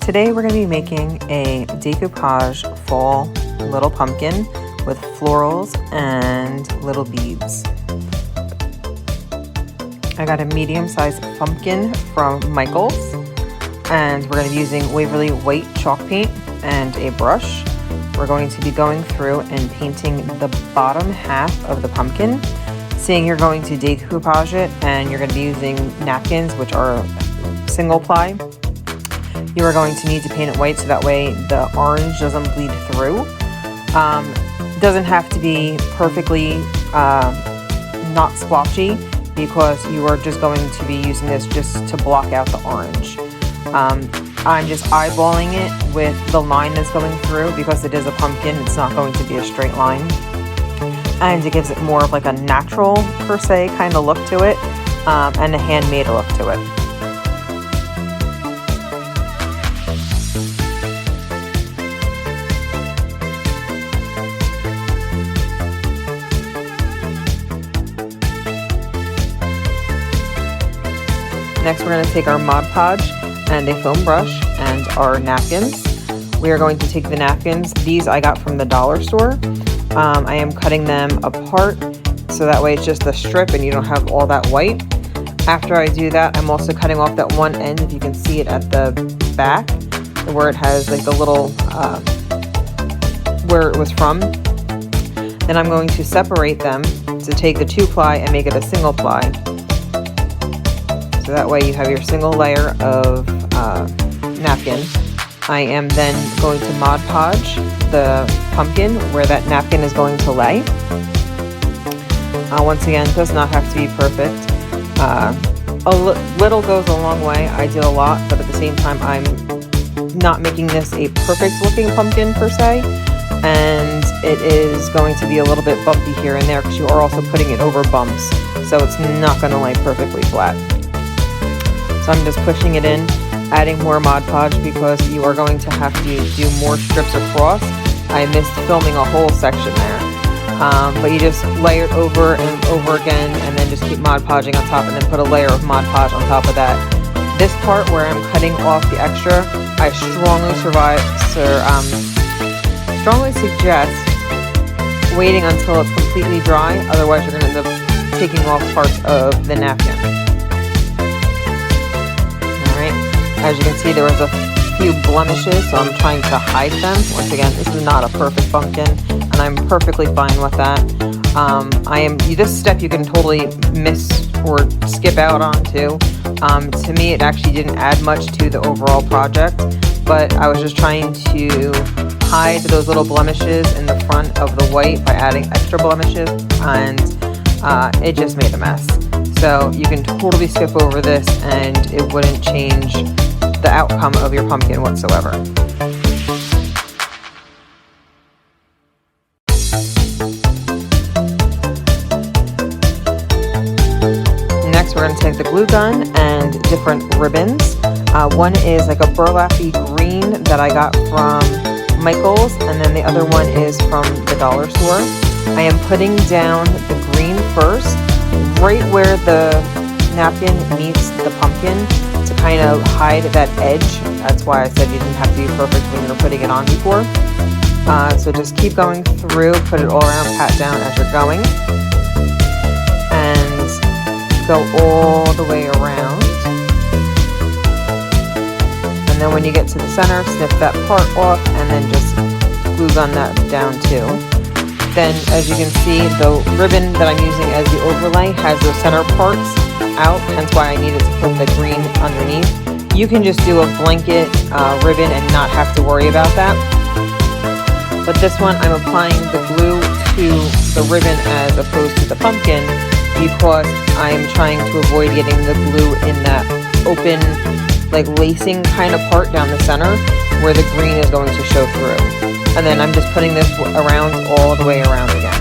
Today we're going to be making a decoupage fall little pumpkin with florals and little beads. I got a medium-sized pumpkin from Michael's, and we're going to be using Waverly white chalk paint and a brush. We're going to be going through and painting the bottom half of the pumpkin. Seeing you're going to decoupage it and you're going to be using napkins, which are single ply, you are going to need to paint it white so that way the orange doesn't bleed through. Doesn't have to be perfectly not splotchy, because you are just going to be using this just to block out the orange. I'm just eyeballing it with the line that's going through because it is a pumpkin. It's not going to be a straight line. And it gives it more of like a natural, per se, kind of look to it, and a handmade look to it. Next, we're going to take our Mod Podge and a foam brush and our napkins. We are going to take the napkins. These I got from the dollar store. I am cutting them apart so that way it's just a strip and you don't have all that white. After I do that, I'm also cutting off that one end, if you can see it at the back, where it has like the little, where it was from. Then I'm going to separate them to take the 2-ply and make it a single ply. So that way you have your single layer of napkin. I am then going to Mod Podge the pumpkin where that napkin is going to lay. Once again, does not have to be perfect. A little goes a long way. I did a lot, but at the same time, I'm not making this a perfect looking pumpkin per se. And it is going to be a little bit bumpy here and there because you are also putting it over bumps. So it's not going to lay perfectly flat. So I'm just pushing it in, adding more Mod Podge because you are going to have to do more strips across. I missed filming a whole section there. But you just layer it over and over again and then just keep Mod Podging on top and then put a layer of Mod Podge on top of that. This part where I'm cutting off the extra, I strongly suggest waiting until it's completely dry, otherwise you're going to end up taking off parts of the napkin. As you can see, there was a few blemishes, so I'm trying to hide them. Once again, this is not a perfect pumpkin, and I'm perfectly fine with that. This step you can totally miss or skip out onto. To me, it actually didn't add much to the overall project, but I was just trying to hide those little blemishes in the front of the white by adding extra blemishes, and it just made a mess. So you can totally skip over this, and it wouldn't change the outcome of your pumpkin whatsoever. Next, we're going to take the glue gun and different ribbons. One is like a burlappy green that I got from Michael's, and then the other one is from the dollar store. I am putting down the green first, right where the napkin meets the pumpkin, to kind of hide that edge. That's why I said you didn't have to be perfect when you were putting it on before. So just keep going through, put it all around, pat down as you're going, and go all the way around. And then when you get to the center, snip that part off and then just glue gun that down too. Then, as you can see, the ribbon that I'm using as the overlay has those center parts out, hence why I needed to put the green underneath. You can just do a blanket ribbon and not have to worry about that. But this one, I'm applying the glue to the ribbon as opposed to the pumpkin because I'm trying to avoid getting the glue in that open, like lacing kind of part down the center where the green is going to show through. And then I'm just putting this around all the way around again.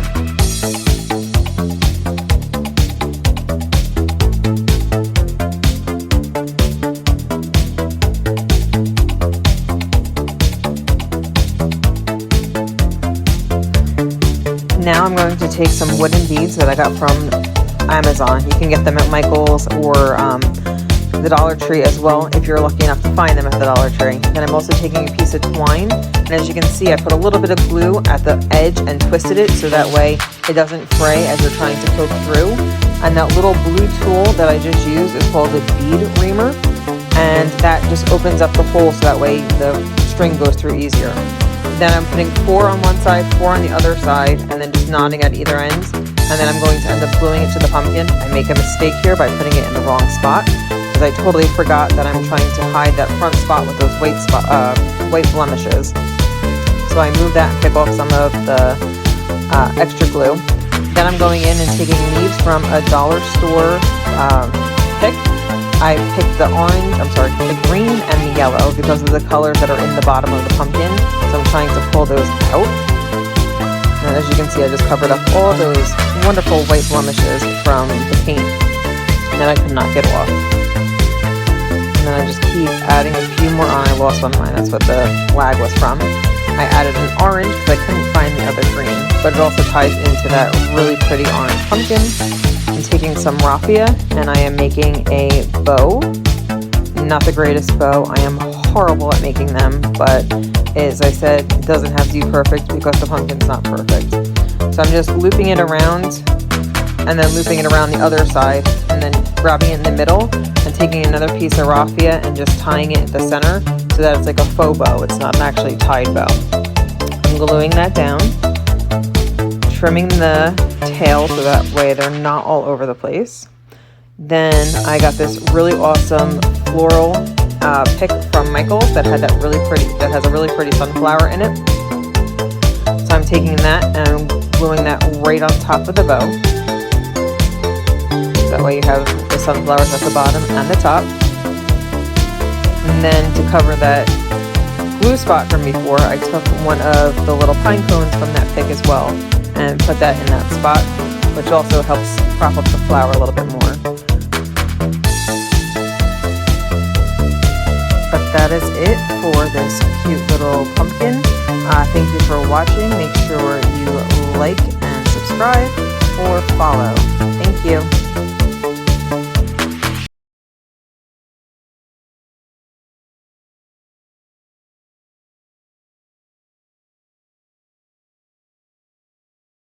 Now I'm going to take some wooden beads that I got from Amazon. You can get them at Michael's or the Dollar Tree as well, if you're lucky enough to find them at the Dollar Tree. Then I'm also taking a piece of twine, and as you can see, I put a little bit of glue at the edge and twisted it so that way it doesn't fray as you're trying to poke through. And that little blue tool that I just used is called a bead reamer, and that just opens up the hole so that way the string goes through easier. Then I'm putting 4 on one side, 4 on the other side, and then just knotting at either ends. And then I'm going to end up gluing it to the pumpkin. I make a mistake here by putting it in the wrong spot, because I totally forgot that I'm trying to hide that front spot with those white blemishes. So I move that and pick off some of the extra glue. Then I'm going in and taking leaves from a dollar store pick. I picked the green and the yellow because of the colors that are in the bottom of the pumpkin. So I'm trying to pull those out. And as you can see, I just covered up all those wonderful white blemishes from the paint that I could not get off. And then I just keep adding a few more on. I lost one of mine. That's what the flag was from. I added an orange because I couldn't find the other green, but it also ties into that really pretty orange pumpkin. I'm taking some raffia and I am making a bow. Not the greatest bow. I am horrible at making them, but as I said, it doesn't have to be perfect because the pumpkin's not perfect. So I'm just looping it around and then looping it around the other side and then grabbing it in the middle and taking another piece of raffia and just tying it at the center so that it's like a faux bow. It's not an actually tied bow. I'm gluing that down, trimming the tail so that way they're not all over the place. Then I got this really awesome floral pick from Michaels that has a really pretty sunflower in it. So I'm taking that and I'm gluing that right on top of the bow. That way you have the sunflowers at the bottom and the top. And then to cover that glue spot from before, I took one of the little pine cones from that pick as well and put that in that spot, which also helps prop up the flower a little bit more. But that is it for this cute little pumpkin. Thank you for watching. Make sure you like and subscribe or follow. Thank you.